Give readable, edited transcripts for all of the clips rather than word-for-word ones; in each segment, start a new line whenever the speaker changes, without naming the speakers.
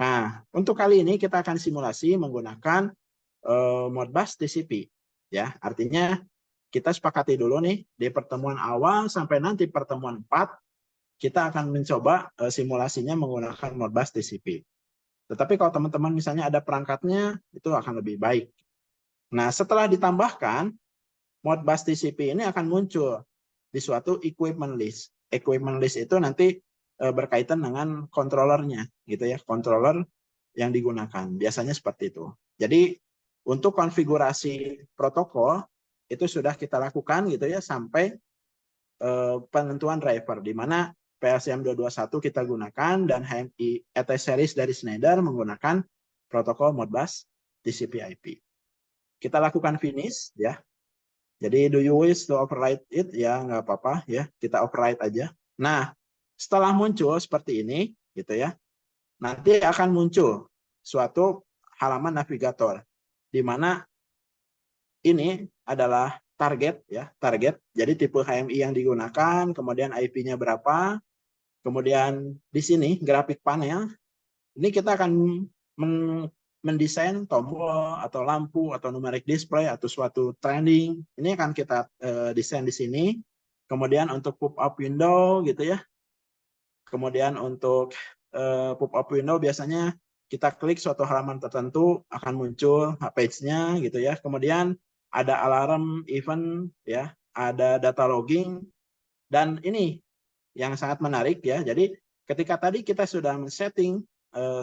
Nah, untuk kali ini kita akan simulasi menggunakan Modbus TCP. Ya, artinya kita sepakati dulu nih di pertemuan awal sampai nanti pertemuan 4 kita akan mencoba simulasinya menggunakan Modbus TCP. Tetapi kalau teman-teman misalnya ada perangkatnya, itu akan lebih baik. Nah, setelah ditambahkan, Modbus TCP ini akan muncul di suatu equipment list. Equipment list itu nanti berkaitan dengan controllernya, gitu ya, controller yang digunakan. Biasanya seperti itu. Jadi untuk konfigurasi protokol itu sudah kita lakukan gitu ya sampai penentuan driver di mana PLCM 221 kita gunakan dan HMI ETS series dari Schneider menggunakan protokol Modbus TCP/IP. Kita lakukan finish ya. Jadi do you wish to override it? Ya nggak apa-apa ya, kita override aja. Nah, setelah muncul seperti ini gitu ya, nanti akan muncul suatu halaman navigator di mana ini adalah target ya, target. Jadi tipe HMI yang digunakan, kemudian IP-nya berapa, kemudian di sini grafik panel. Ini kita akan mendesain tombol atau lampu atau numeric display atau suatu trending. Ini akan kita desain di sini. Kemudian untuk pop-up window gitu ya. Kemudian untuk pop-up window biasanya kita klik suatu halaman tertentu akan muncul page-nya gitu ya. Kemudian ada alarm event ya, ada data logging dan ini yang sangat menarik ya. Jadi ketika tadi kita sudah men-setting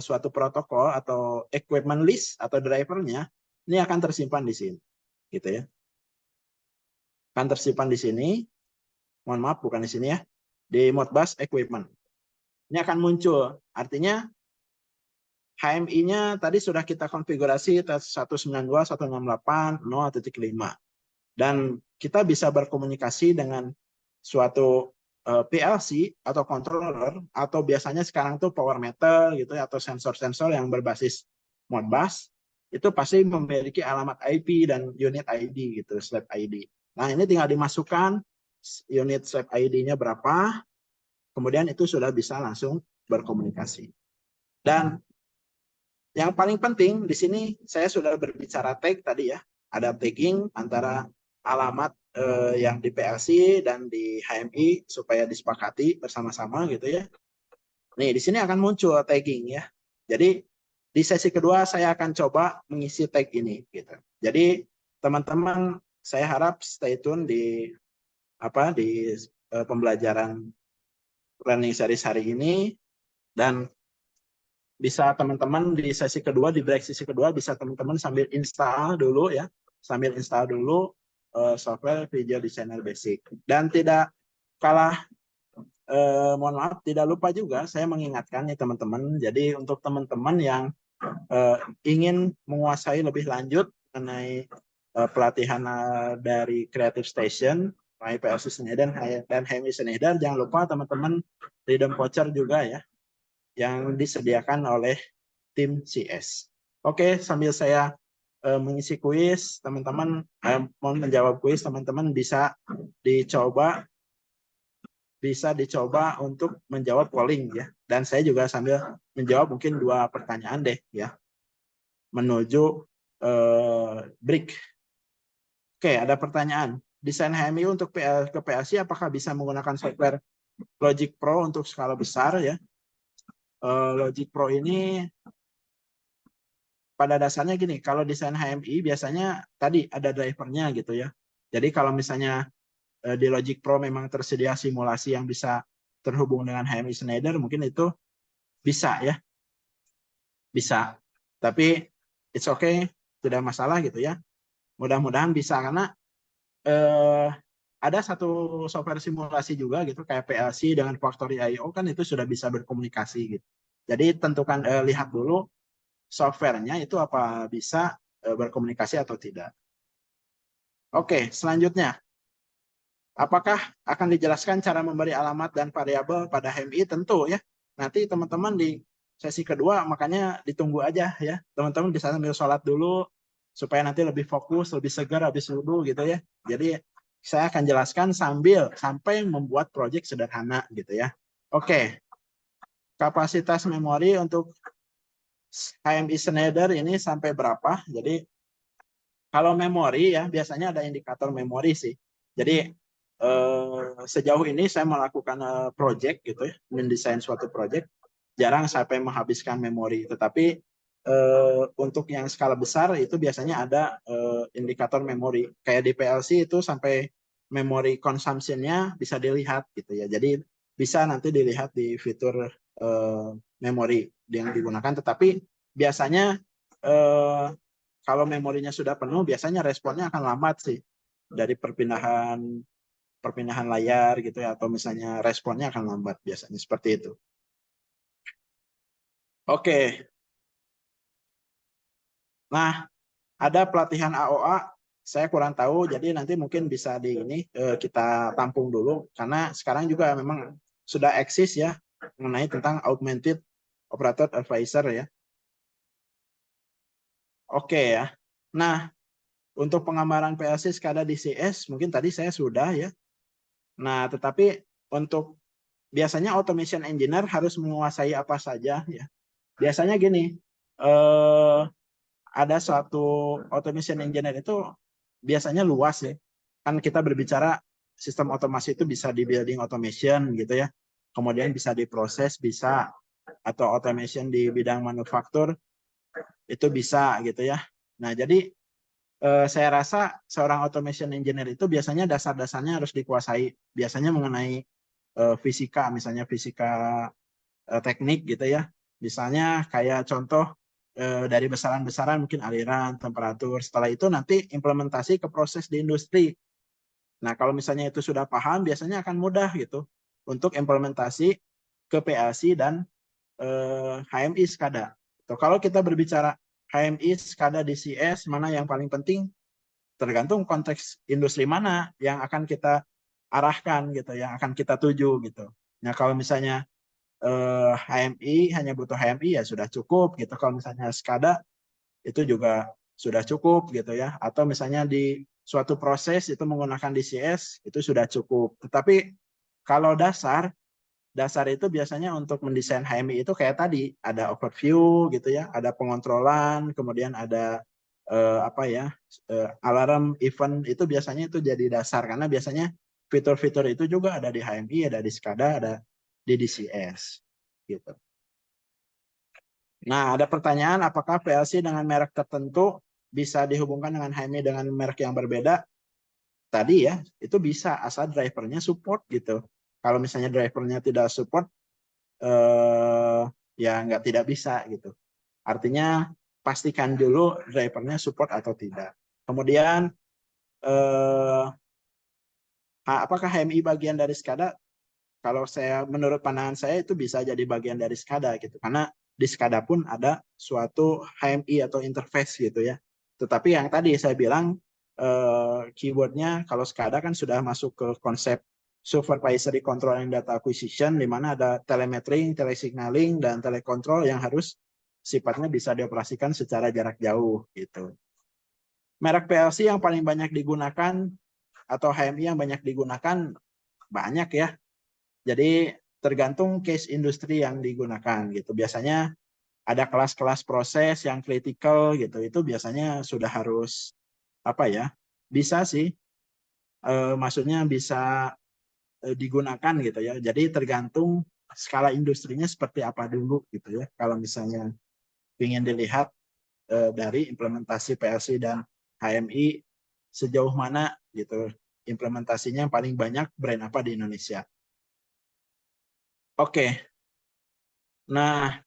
suatu protokol atau equipment list atau drivernya, ini akan tersimpan di sini gitu ya. Akan tersimpan di sini. Mohon maaf bukan di sini ya. Di Modbus equipment. Ini akan muncul. Artinya HMI-nya tadi sudah kita konfigurasi 192.168.0.5 dan kita bisa berkomunikasi dengan suatu PLC atau controller atau biasanya sekarang tuh power meter gitu ya atau sensor-sensor yang berbasis Modbus itu pasti memiliki alamat IP dan unit ID gitu, slab ID. Nah, ini tinggal dimasukkan unit slab ID-nya berapa, kemudian itu sudah bisa langsung berkomunikasi. Dan yang paling penting di sini saya sudah berbicara tag tadi ya. Ada tagging antara alamat yang di PLC dan di HMI supaya disepakati bersama-sama gitu ya. Nih, di sini akan muncul tagging ya. Jadi di sesi kedua saya akan coba mengisi tag ini gitu. Jadi teman-teman saya harap stay tune di pembelajaran learning series hari ini dan bisa teman-teman di sesi kedua, di break sesi kedua bisa teman-teman sambil install dulu ya, sambil install dulu software Video Designer Basic. Dan tidak kalah, mohon maaf, tidak lupa juga saya mengingatkan nih teman-teman, jadi untuk teman-teman yang ingin menguasai lebih lanjut mengenai pelatihan dari Creative Station, PLC Schneider dan HMI Schneider, jangan lupa teman-teman Rhythm Voucher juga ya, yang disediakan oleh tim CS. Oke, sambil saya mengisi kuis, teman-teman mau menjawab kuis, teman-teman bisa dicoba untuk menjawab polling ya. Dan saya juga sambil menjawab mungkin 2 pertanyaan deh ya menuju break. Oke, ada pertanyaan. Desain HMI untuk ke PLC apakah bisa menggunakan software Logic Pro untuk skala besar ya? Logic Pro ini pada dasarnya gini, kalau desain HMI biasanya tadi ada drivernya gitu ya. Jadi kalau misalnya di Logic Pro memang tersedia simulasi yang bisa terhubung dengan HMI Schneider, mungkin itu bisa ya. Bisa. Tapi it's okay, tidak masalah gitu ya. Mudah-mudahan bisa karena ada satu software simulasi juga gitu kayak PLC dengan Factory IO kan itu sudah bisa berkomunikasi gitu. Jadi tentukan lihat dulu softwarenya itu apa bisa berkomunikasi atau tidak. Oke, selanjutnya. Apakah akan dijelaskan cara memberi alamat dan variabel pada HMI? Tentu ya. Nanti teman-teman di sesi kedua makanya ditunggu aja ya. Teman-teman bisa sambil sholat dulu supaya nanti lebih fokus, lebih segar habis wudhu gitu ya. Jadi saya akan jelaskan sampai membuat proyek sederhana gitu ya. Oke. Kapasitas memori untuk HMI Schneider ini sampai berapa. Jadi kalau memori ya biasanya ada indikator memori sih. Jadi sejauh ini saya melakukan project gitu ya, mendesain suatu project, jarang sampai menghabiskan memori. Tetapi untuk yang skala besar itu biasanya ada indikator memori. Kayak di PLC itu sampai memori consumption-nya bisa dilihat gitu ya. Jadi bisa nanti dilihat di fitur memori yang digunakan. Tetapi biasanya eh, kalau memorinya sudah penuh, biasanya responnya akan lambat sih dari perpindahan perpindahan layar gitu ya, atau misalnya responnya akan lambat biasanya seperti itu. Oke, nah ada pelatihan AOA, saya kurang tahu, jadi nanti mungkin bisa di ini kita tampung dulu karena sekarang juga memang sudah eksis ya mengenai tentang augmented operator advisor ya. Oke ya. Nah, untuk pengambaran PLC SCADA DCS mungkin tadi saya sudah ya. Nah, tetapi untuk biasanya automation engineer harus menguasai apa saja ya. Biasanya gini, ada suatu automation engineer itu biasanya luas ya. Kan kita berbicara sistem otomasi itu bisa di building automation gitu ya. Kemudian bisa di proses, bisa, atau automation di bidang manufaktur itu bisa gitu ya. Nah, jadi saya rasa seorang automation engineer itu biasanya dasar-dasarnya harus dikuasai. Biasanya mengenai fisika, misalnya fisika teknik gitu ya. Misalnya kayak contoh dari besaran-besaran mungkin aliran, temperatur. Setelah itu nanti implementasi ke proses di industri. Nah, kalau misalnya itu sudah paham, biasanya akan mudah gitu untuk implementasi ke PLC dan HMI SCADA. Kalau kita berbicara HMI SCADA DCS, mana yang paling penting? Tergantung konteks industri mana yang akan kita arahkan gitu, yang akan kita tuju gitu. Nah, kalau misalnya HMI hanya butuh HMI ya sudah cukup gitu. Kalau misalnya SCADA itu juga sudah cukup gitu ya. Atau misalnya di suatu proses itu menggunakan DCS itu sudah cukup. Tetapi kalau dasar itu biasanya untuk mendesain HMI itu kayak tadi ada overview gitu ya, ada pengontrolan, kemudian ada apa ya alarm event itu biasanya itu jadi dasar karena biasanya fitur-fitur itu juga ada di HMI, ada di SCADA, ada di DCS gitu. Nah, ada pertanyaan apakah PLC dengan merek tertentu bisa dihubungkan dengan HMI dengan merek yang berbeda? Tadi ya, itu bisa asal drivernya support gitu. Kalau misalnya drivernya tidak support, eh, ya nggak tidak bisa gitu. Artinya pastikan dulu drivernya support atau tidak. Kemudian, apakah HMI bagian dari SCADA? Kalau saya menurut pandangan saya itu bisa jadi bagian dari SCADA gitu karena di SCADA pun ada suatu HMI atau interface gitu ya. Tetapi yang tadi saya bilang keywordnya kalau SCADA kan sudah masuk ke konsep supervisory control and data acquisition di mana ada telemetering, telesignaling dan telecontrol yang harus sifatnya bisa dioperasikan secara jarak jauh gitu. Merek PLC yang paling banyak digunakan atau HMI yang banyak digunakan banyak ya. Jadi tergantung case industri yang digunakan gitu. Biasanya ada kelas-kelas proses yang kritikal gitu. Itu biasanya sudah harus apa ya? Bisa sih, maksudnya bisa digunakan gitu ya. Jadi tergantung skala industrinya seperti apa dulu gitu ya. Kalau misalnya ingin dilihat dari implementasi PLC dan HMI sejauh mana gitu implementasinya yang paling banyak brand apa di Indonesia. Oke, nah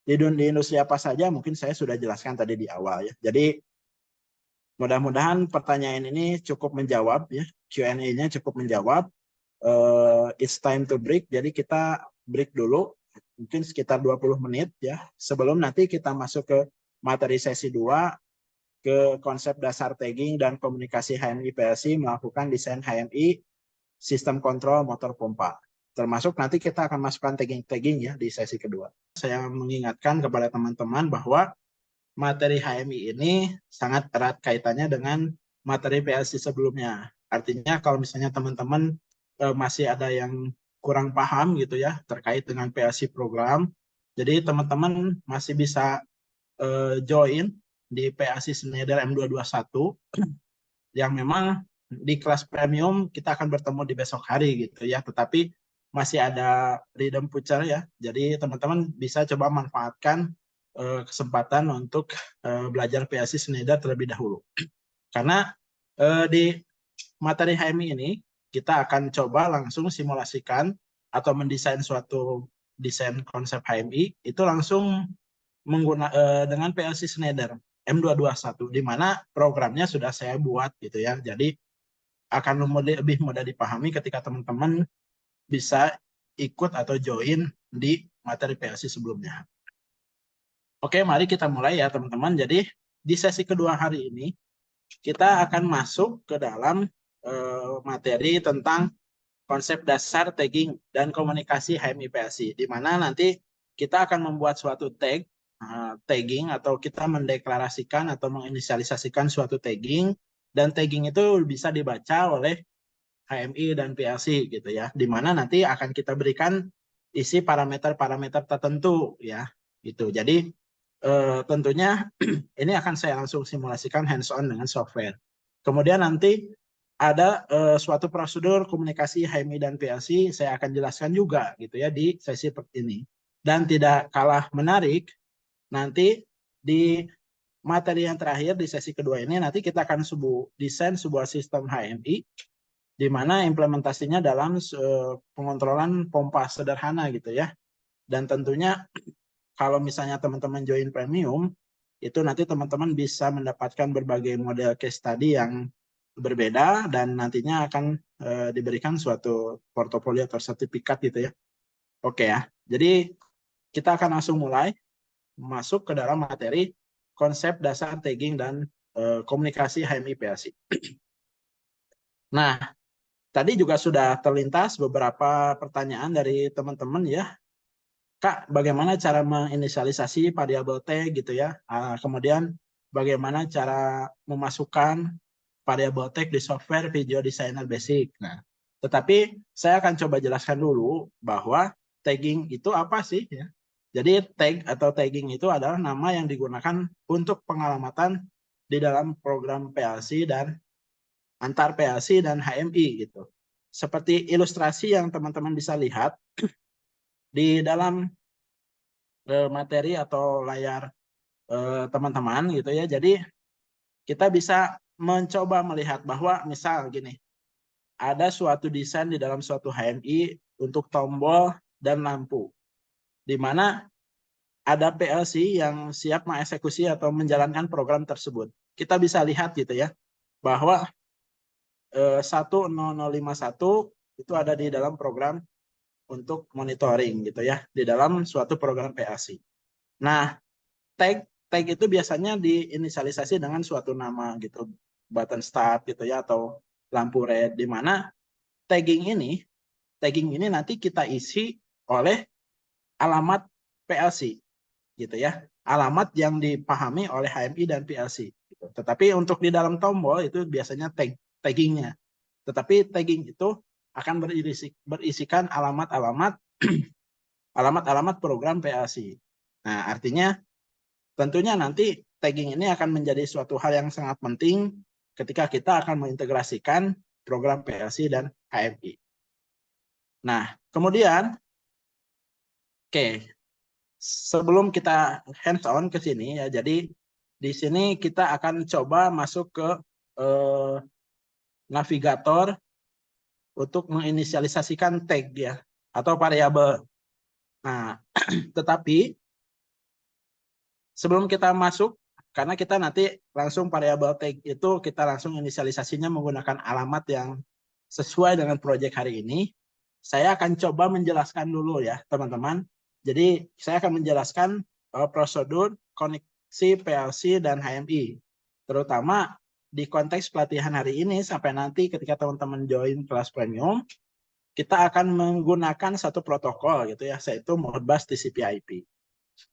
di industri apa saja mungkin saya sudah jelaskan tadi di awal ya. Jadi mudah-mudahan pertanyaan ini cukup menjawab ya, Q&A-nya cukup menjawab. It's time to break, jadi kita break dulu, mungkin sekitar 20 menit ya, sebelum nanti kita masuk ke materi sesi 2, ke konsep dasar tagging dan komunikasi HMI PLC melakukan desain HMI sistem kontrol motor pompa. Termasuk nanti kita akan masukkan tagging ya di sesi kedua. Saya mengingatkan kepada teman-teman bahwa materi HMI ini sangat erat kaitannya dengan materi PLC sebelumnya. Artinya kalau misalnya teman-teman masih ada yang kurang paham gitu ya terkait dengan PLC program, jadi teman-teman masih bisa join di PAC Schneider M221 yang memang di kelas premium kita akan bertemu di besok hari gitu ya, tetapi masih ada rhythm voucher ya, jadi teman-teman bisa coba manfaatkan kesempatan untuk belajar PAC Schneider terlebih dahulu. Karena di materi HMI ini kita akan coba langsung simulasikan atau mendesain suatu desain konsep HMI itu langsung dengan PLC Schneider M221, di mana programnya sudah saya buat gitu ya. Jadi akan lebih mudah dipahami ketika teman-teman bisa ikut atau join di materi PLC sebelumnya. Oke, mari kita mulai ya teman-teman. Jadi di sesi kedua hari ini kita akan masuk ke dalam materi tentang konsep dasar tagging dan komunikasi HMI PLC, di mana nanti kita akan membuat suatu tagging atau kita mendeklarasikan atau menginisialisasikan suatu tagging, dan tagging itu bisa dibaca oleh HMI dan PLC gitu ya, di mana nanti akan kita berikan isi parameter-parameter tertentu ya gitu. Jadi tentunya ini akan saya langsung simulasikan hands-on dengan software. Kemudian nanti ada suatu prosedur komunikasi HMI dan PLC, saya akan jelaskan juga gitu ya di sesi ini. Dan tidak kalah menarik, nanti di materi yang terakhir di sesi kedua ini nanti kita akan desain sebuah sistem HMI di mana implementasinya dalam pengontrolan pompa sederhana gitu ya. Dan tentunya kalau misalnya teman-teman join premium, itu nanti teman-teman bisa mendapatkan berbagai model case study yang berbeda dan nantinya akan diberikan suatu portofolio atau sertifikat gitu ya. Oke ya, jadi kita akan langsung mulai masuk ke dalam materi konsep dasar tagging dan komunikasi HMI PLC. Nah, tadi juga sudah terlintas beberapa pertanyaan dari teman-teman ya. Kak, bagaimana cara menginisialisasi variabel tag gitu ya? Kemudian bagaimana cara memasukkan variabel tag di software Video Designer Basic. Nah, tetapi saya akan coba jelaskan dulu bahwa tagging itu apa sih ya? Jadi tag atau tagging itu adalah nama yang digunakan untuk pengalamatan di dalam program PLC dan antar PLC dan HMI gitu. Seperti ilustrasi yang teman-teman bisa lihat di dalam materi atau layar teman-teman gitu ya. Jadi kita bisa mencoba melihat bahwa misal gini, ada suatu desain di dalam suatu HMI untuk tombol dan lampu, di mana ada PLC yang siap mengeksekusi atau menjalankan program tersebut. Kita bisa lihat gitu ya, bahwa 10051 itu ada di dalam program untuk monitoring gitu ya, di dalam suatu program PLC. Nah, tag itu biasanya diinisialisasi dengan suatu nama gitu, button start gitu ya, atau lampu red, di mana tagging ini nanti kita isi oleh alamat PLC gitu ya, alamat yang dipahami oleh HMI dan PLC gitu. Tetapi untuk di dalam tombol itu biasanya taggingnya, tetapi tagging itu akan berisikan alamat-alamat alamat-alamat program PLC. Nah, artinya tentunya nanti tagging ini akan menjadi suatu hal yang sangat penting ketika kita akan mengintegrasikan program PLC dan HMI. Nah, kemudian, sebelum kita hands-on ke sini ya, jadi di sini kita akan coba masuk ke navigator untuk menginisialisasikan tag ya, atau variabel. Nah, tetapi sebelum kita masuk, karena kita nanti langsung variabel tag itu kita langsung inisialisasinya menggunakan alamat yang sesuai dengan proyek hari ini, saya akan coba menjelaskan dulu ya teman-teman. Jadi saya akan menjelaskan prosedur koneksi PLC dan HMI, terutama di konteks pelatihan hari ini sampai nanti ketika teman-teman join kelas premium, kita akan menggunakan satu protokol gitu ya, yaitu Modbus TCP/IP.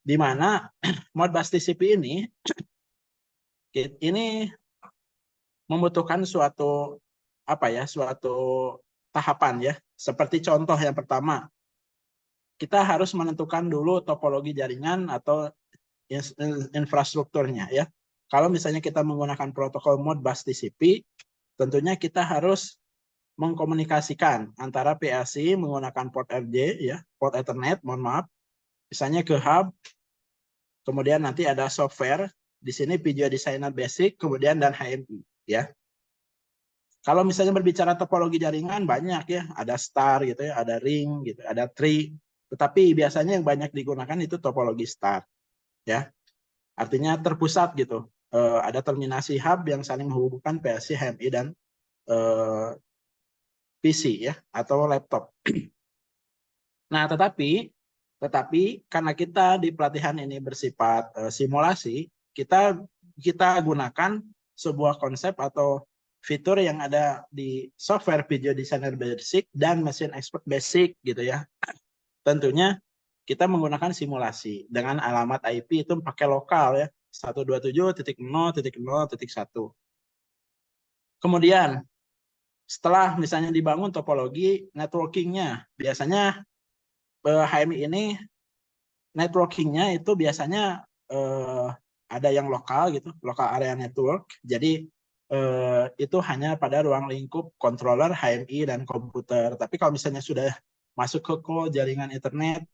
Di mana Modbus TCP ini membutuhkan suatu tahapan ya. Seperti contoh yang pertama, kita harus menentukan dulu topologi jaringan atau infrastrukturnya ya. Kalau misalnya kita menggunakan protokol Modbus TCP, tentunya kita harus mengkomunikasikan antara PLC menggunakan port RJ ya, port Ethernet, mohon maaf, misalnya ke hub, kemudian nanti ada software, di sini Video Designer Basic, kemudian dan HMI ya. Kalau misalnya berbicara topologi jaringan banyak ya, ada star gitu ya, ada ring gitu, ada tree. Tetapi biasanya yang banyak digunakan itu topologi star ya. Artinya terpusat gitu. Ada terminasi hub yang saling menghubungkan PLC, HMI dan PC ya atau laptop. Nah, tetapi karena kita di pelatihan ini bersifat simulasi, kita gunakan sebuah konsep atau fitur yang ada di software Video Designer Basic dan Machine Expert Basic gitu ya. Tentunya kita menggunakan simulasi dengan alamat IP itu pakai lokal ya, 127.0.0.1. Kemudian setelah misalnya dibangun topologi networking-nya, biasanya HMI ini networking-nya itu biasanya ada yang lokal gitu, local area network. Jadi itu hanya pada ruang lingkup controller, HMI dan komputer. Tapi kalau misalnya sudah masuk ke core jaringan Ethernet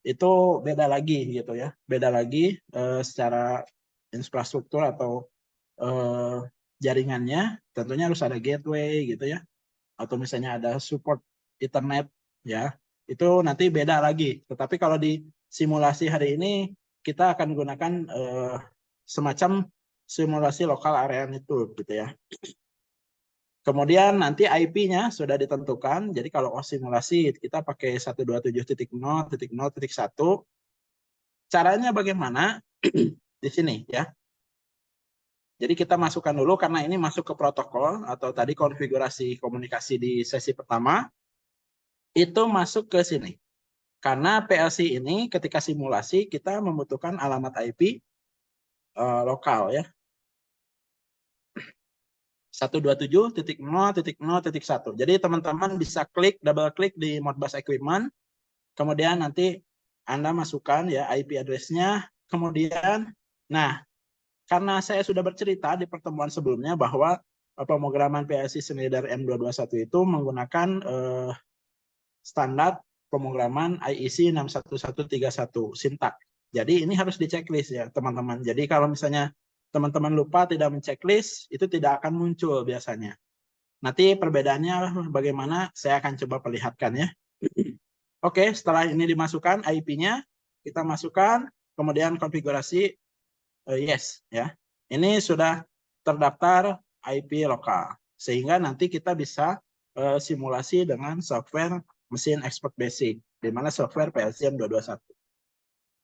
itu beda lagi gitu ya. Beda lagi secara infrastruktur atau jaringannya tentunya harus ada gateway gitu ya. Atau misalnya ada support Ethernet ya. Itu nanti beda lagi. Tetapi kalau di simulasi hari ini kita akan gunakan semacam simulasi lokal area network gitu ya. Kemudian nanti IP-nya sudah ditentukan. Jadi kalau simulasi kita pakai 127.0.0.1. Caranya bagaimana? Di sini ya. Jadi kita masukkan dulu karena ini masuk ke protokol atau tadi konfigurasi komunikasi di sesi pertama. Itu masuk ke sini. Karena PLC ini ketika simulasi kita membutuhkan alamat IP lokal ya. 127.0.0.1. Jadi teman-teman bisa double klik di Modbus Equipment. Kemudian nanti Anda masukkan ya IP address-nya. Kemudian, nah karena saya sudah bercerita di pertemuan sebelumnya bahwa pemrograman PLC Schneider M221 itu menggunakan standar pemrograman IEC 61131 Syntax. Jadi ini harus di checklist ya teman-teman. Jadi kalau misalnya teman-teman lupa tidak menceklis, itu tidak akan muncul biasanya. Nanti perbedaannya bagaimana saya akan coba perlihatkan ya. Oke, setelah ini dimasukkan IP-nya, kita masukkan, kemudian konfigurasi yes ya. Ini sudah terdaftar IP lokal, sehingga nanti kita bisa simulasi dengan software Machine Expert Basic, di mana software PLC M221.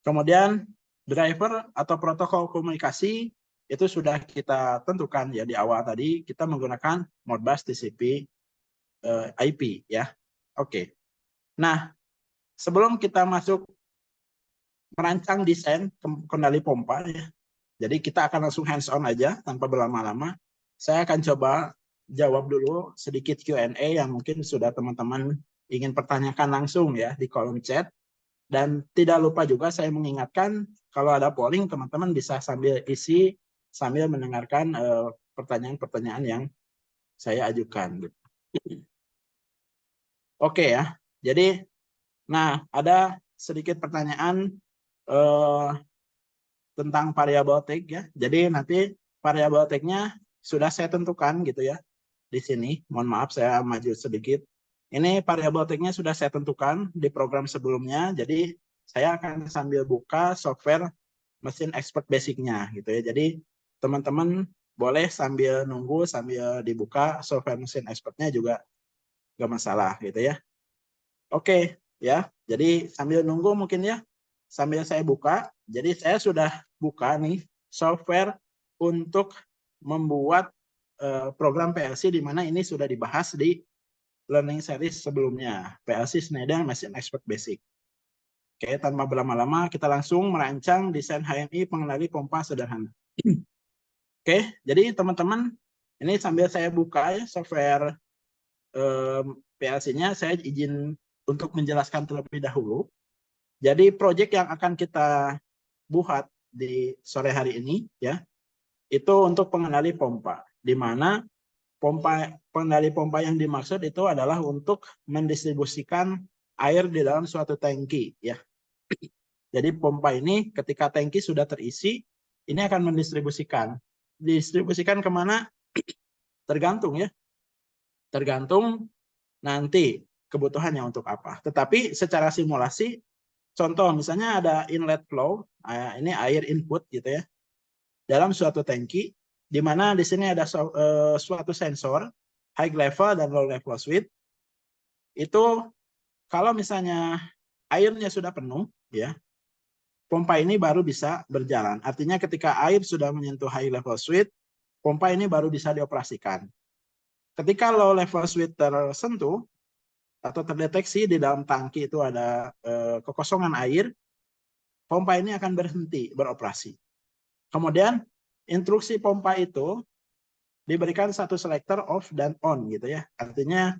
Kemudian driver atau protokol komunikasi itu sudah kita tentukan ya di awal tadi, kita menggunakan Modbus TCP IP ya. Oke. Nah, sebelum kita masuk merancang desain kendali pompa ya. Jadi kita akan langsung hands on aja tanpa berlama-lama. Saya akan coba jawab dulu sedikit Q&A yang mungkin sudah teman-teman ingin pertanyakan langsung ya di kolom chat. Dan tidak lupa juga saya mengingatkan kalau ada polling teman-teman bisa sambil isi sambil mendengarkan pertanyaan-pertanyaan yang saya ajukan. Oke ya. Jadi nah ada sedikit pertanyaan tentang variabel tag ya. Jadi nanti variabel tag-nya sudah saya tentukan gitu ya. Di sini, mohon maaf saya maju sedikit. Ini variabel tag-nya sudah saya tentukan di program sebelumnya. Jadi saya akan sambil buka software Machine Expert Basic-nya gitu ya. Jadi teman-teman boleh sambil nunggu sambil dibuka software Machine Expert-nya juga nggak masalah gitu ya. Oke ya. Jadi sambil nunggu mungkin ya. Sambil saya buka, jadi saya sudah buka nih software untuk membuat program PLC di mana ini sudah dibahas di learning series sebelumnya, PLC Schneider Machine Expert Basic. Oke, tanpa berlama-lama kita langsung merancang desain HMI pengendali pompa sederhana. Oke, jadi teman-teman ini sambil saya buka ya software PLC-nya, saya izin untuk menjelaskan terlebih dahulu. Jadi proyek yang akan kita buat di sore hari ini ya, itu untuk pengendali pompa, di mana pengendali pompa yang dimaksud itu adalah untuk mendistribusikan air di dalam suatu tangki ya. Jadi pompa ini ketika tangki sudah terisi, ini akan distribusikan kemana? Tergantung ya, tergantung nanti kebutuhannya untuk apa. Tetapi secara simulasi, contoh misalnya ada inlet flow, ini air input gitu ya, dalam suatu tangki, di mana di sini ada suatu sensor, high level dan low level switch. Itu kalau misalnya airnya sudah penuh, ya, pompa ini baru bisa berjalan. Artinya ketika air sudah menyentuh high level switch, pompa ini baru bisa dioperasikan. Ketika low level switch tersentuh atau terdeteksi di dalam tangki itu ada kekosongan air, pompa ini akan berhenti beroperasi. Kemudian instruksi pompa itu diberikan satu selektor off dan on gitu ya. Artinya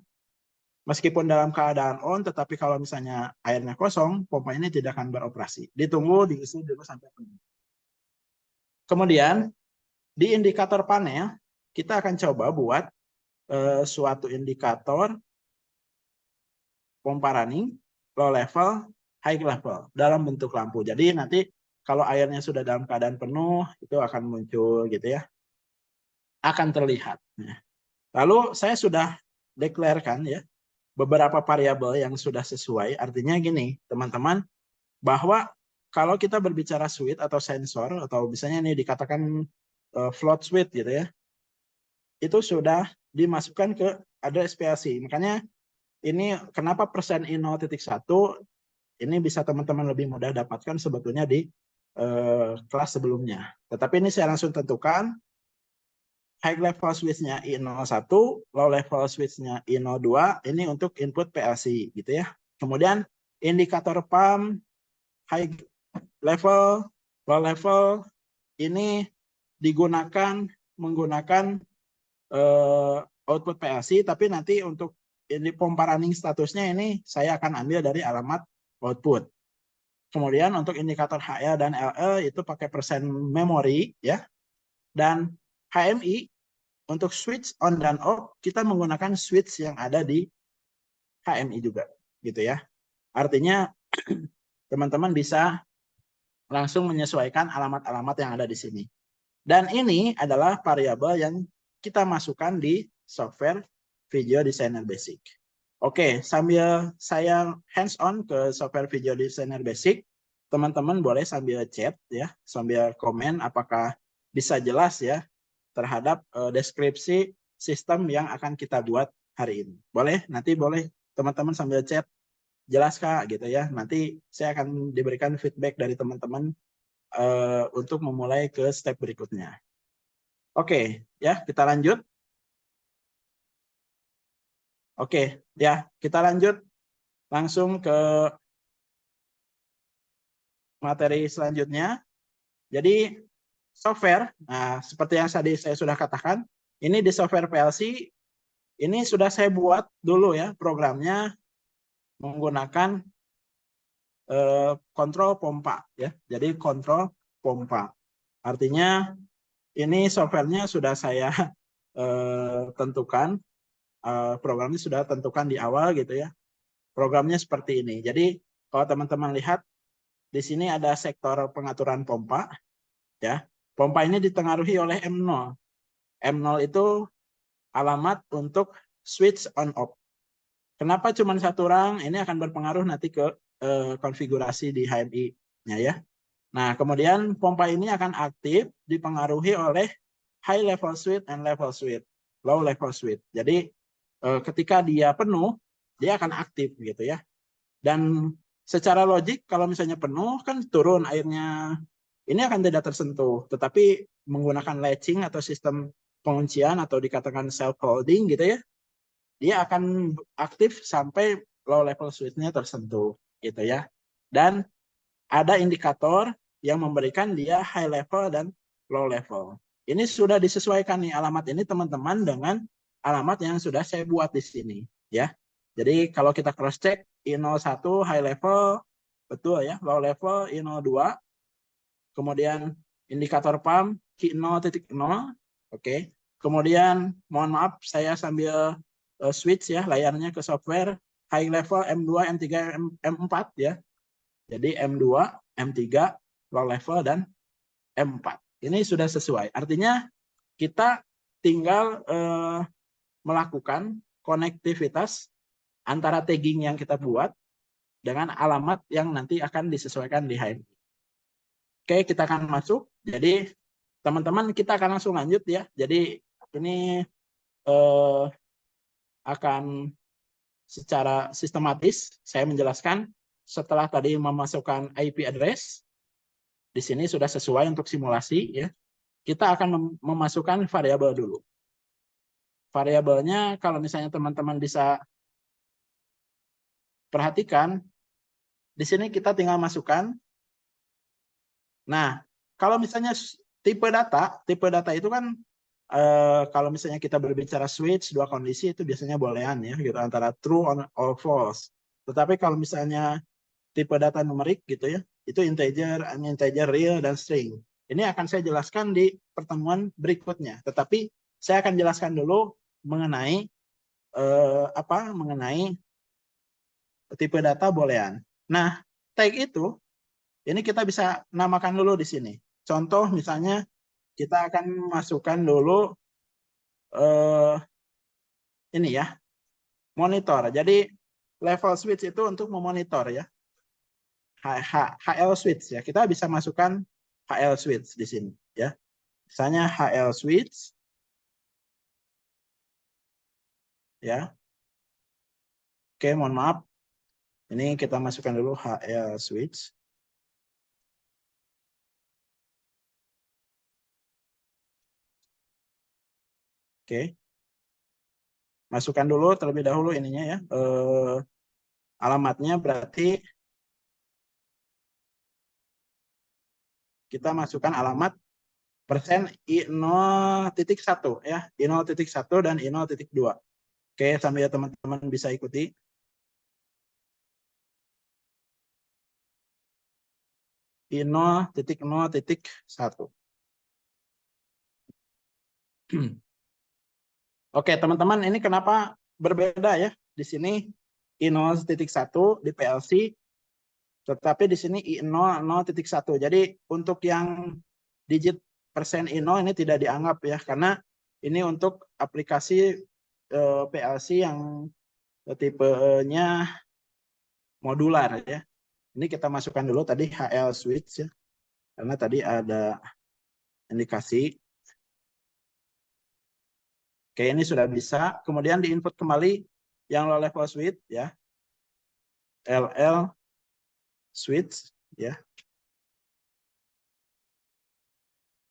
meskipun dalam keadaan on, tetapi kalau misalnya airnya kosong, pompa ini tidak akan beroperasi. Ditunggu diisi dulu sampai penuh. Kemudian di indikator panel kita akan coba buat suatu indikator pompa running, low level, high level dalam bentuk lampu. Jadi nanti kalau airnya sudah dalam keadaan penuh, itu akan muncul gitu ya. Akan terlihat. Lalu saya sudah deklarasikan ya beberapa variabel yang sudah sesuai. Artinya gini, teman-teman, bahwa kalau kita berbicara switch atau sensor atau misalnya ini dikatakan float switch gitu ya, itu sudah dimasukkan ke ada SPLC. Makanya ini kenapa persen I0.1 ini bisa teman-teman lebih mudah dapatkan sebetulnya di kelas sebelumnya. Tetapi ini saya langsung tentukan high level switch-nya I01, low level switch-nya I02, ini untuk input PLC gitu ya. Kemudian indikator pump high level, low level ini menggunakan output PLC, tapi nanti untuk ini pompa running statusnya ini saya akan ambil dari alamat output. Kemudian untuk indikator HL dan LL itu pakai persen memori ya. Dan HMI untuk switch on dan off kita menggunakan switch yang ada di HMI juga gitu ya. Artinya teman-teman bisa langsung menyesuaikan alamat-alamat yang ada di sini. Dan ini adalah variabel yang kita masukkan di software Video Designer Basic. Oke, sambil saya hands on ke software Video Designer Basic, teman-teman boleh sambil chat ya, sambil komen apakah bisa jelas ya terhadap deskripsi sistem yang akan kita buat hari ini. Boleh? Nanti boleh teman-teman sambil chat jelas Kak gitu ya. Nanti saya akan diberikan feedback dari teman-teman untuk memulai ke step berikutnya. Oke, ya kita lanjut. Oke, ya kita lanjut langsung ke materi selanjutnya. Jadi software, nah seperti yang tadi saya sudah katakan, ini di software PLC ini sudah saya buat dulu ya programnya menggunakan kontrol pompa ya. Jadi kontrol pompa. Artinya ini softwarenya sudah saya tentukan, programnya sudah tentukan di awal gitu ya. Programnya seperti ini. Jadi kalau teman-teman lihat di sini ada sektor pengaturan pompa ya. Pompa ini ditengaruhi oleh M0. M0 itu alamat untuk switch on off. Kenapa cuma satu rang? Ini akan berpengaruh nanti ke konfigurasi di HMI-nya ya. Nah, kemudian pompa ini akan aktif dipengaruhi oleh high level switch and level switch, low level switch. Jadi ketika dia penuh, dia akan aktif gitu ya. Dan secara logik kalau misalnya penuh kan turun airnya, ini akan tidak tersentuh. Tetapi menggunakan latching atau sistem penguncian atau dikatakan self holding gitu ya, dia akan aktif sampai low level switch-nya tersentuh gitu ya. Dan ada indikator yang memberikan dia high level dan low level. Ini sudah disesuaikan nih alamat ini teman-teman dengan alamat yang sudah saya buat di sini ya. Jadi kalau kita cross check I01 high level betul ya, low level I02. kemudian indikator pump Q 0.0. Oke. Kemudian mohon maaf saya sambil switch ya layarnya ke software high level M2, M3, M4 ya. Jadi M2, M3, low level dan M4. Ini sudah sesuai. Artinya kita tinggal melakukan konektivitas antara tagging yang kita buat dengan alamat yang nanti akan disesuaikan di HMI. Oke, kita akan masuk. Jadi teman-teman kita akan langsung lanjut ya. Jadi ini akan secara sistematis saya menjelaskan setelah tadi memasukkan IP address. Di sini sudah sesuai untuk simulasi ya. Kita akan memasukkan variabel dulu. Variabelnya kalau misalnya teman-teman bisa perhatikan di sini kita tinggal masukkan. Nah, kalau misalnya tipe data itu kan kalau misalnya kita berbicara switch dua kondisi itu biasanya boolean ya gitu antara true or false. Tetapi kalau misalnya tipe data numerik gitu ya, itu integer, uninteger, real dan string. Ini akan saya jelaskan di pertemuan berikutnya. Tetapi saya akan jelaskan dulu mengenai mengenai tipe data boolean. Nah, tag itu ini kita bisa namakan dulu di sini. Contoh misalnya kita akan masukkan dulu ini ya, monitor. Jadi level switch itu untuk memonitor ya. HL switch ya. Kita bisa masukkan HL switch di sini ya. Misalnya HL switch ya. Oke, mohon maaf. Ini kita masukkan dulu HL switch. Oke. Masukkan dulu terlebih dahulu ininya ya. Alamatnya berarti kita masukkan alamat persen I0.1 ya. I0.1 dan I0.2. Oke, sambil teman-teman bisa ikuti. I0.0.1. Oke, teman-teman, ini kenapa berbeda ya? Di sini I0.1 di PLC, tetapi di sini I0.1. Jadi untuk yang digit persen I0 ini tidak dianggap ya, karena ini untuk aplikasi PLC yang tipenya modular ya. Ini kita masukkan dulu tadi HL switch ya, karena tadi ada indikasi. Oke, ini sudah bisa. Kemudian di input kembali yang low level switch ya. LL switch ya.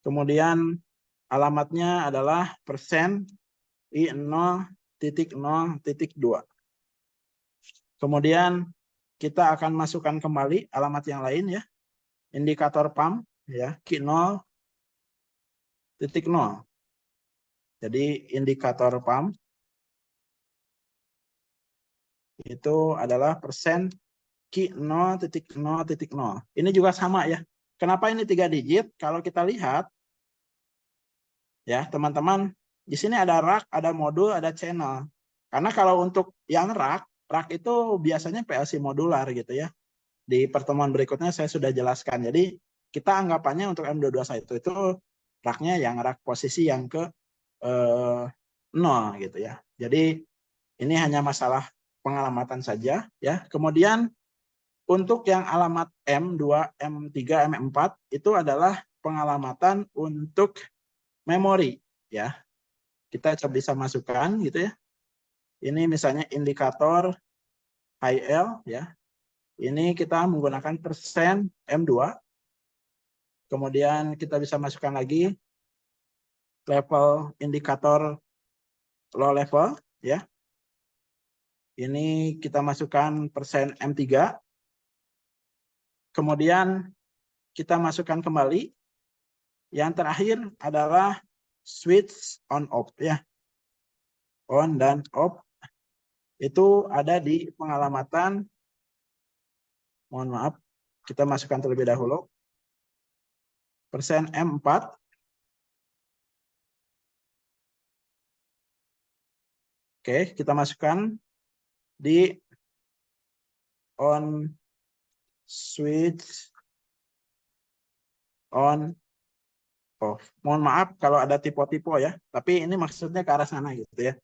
Kemudian alamatnya adalah persen I0.0.2. Kemudian kita akan masukkan kembali alamat yang lain ya. Indikator pump ya, Q0.0. Jadi indikator pump itu adalah persen Q0.0.0. Ini juga sama ya. Kenapa ini 3 digit? Kalau kita lihat ya, teman-teman, di sini ada rack, ada modul, ada channel. Karena kalau untuk yang rack itu biasanya PLC modular gitu ya. Di pertemuan berikutnya saya sudah jelaskan. Jadi kita anggapannya untuk M221 itu racknya yang rack posisi yang ke 0 gitu ya. Jadi ini hanya masalah pengalamatan saja ya. Kemudian untuk yang alamat M2, M3, M4 itu adalah pengalamatan untuk memori ya. Kita bisa masukkan gitu ya. Ini misalnya indikator IL ya. Ini kita menggunakan persen M2. Kemudian kita bisa masukkan lagi level indikator low level ya. Ini kita masukkan persen M3. Kemudian kita masukkan kembali. Yang terakhir adalah switch on off ya. On dan off itu ada di pengalamatan. Mohon maaf, kita masukkan terlebih dahulu. persen M4. Oke, kita masukkan di on switch on off. Mohon maaf kalau ada tipe-tipe ya, tapi ini maksudnya ke arah sana gitu ya.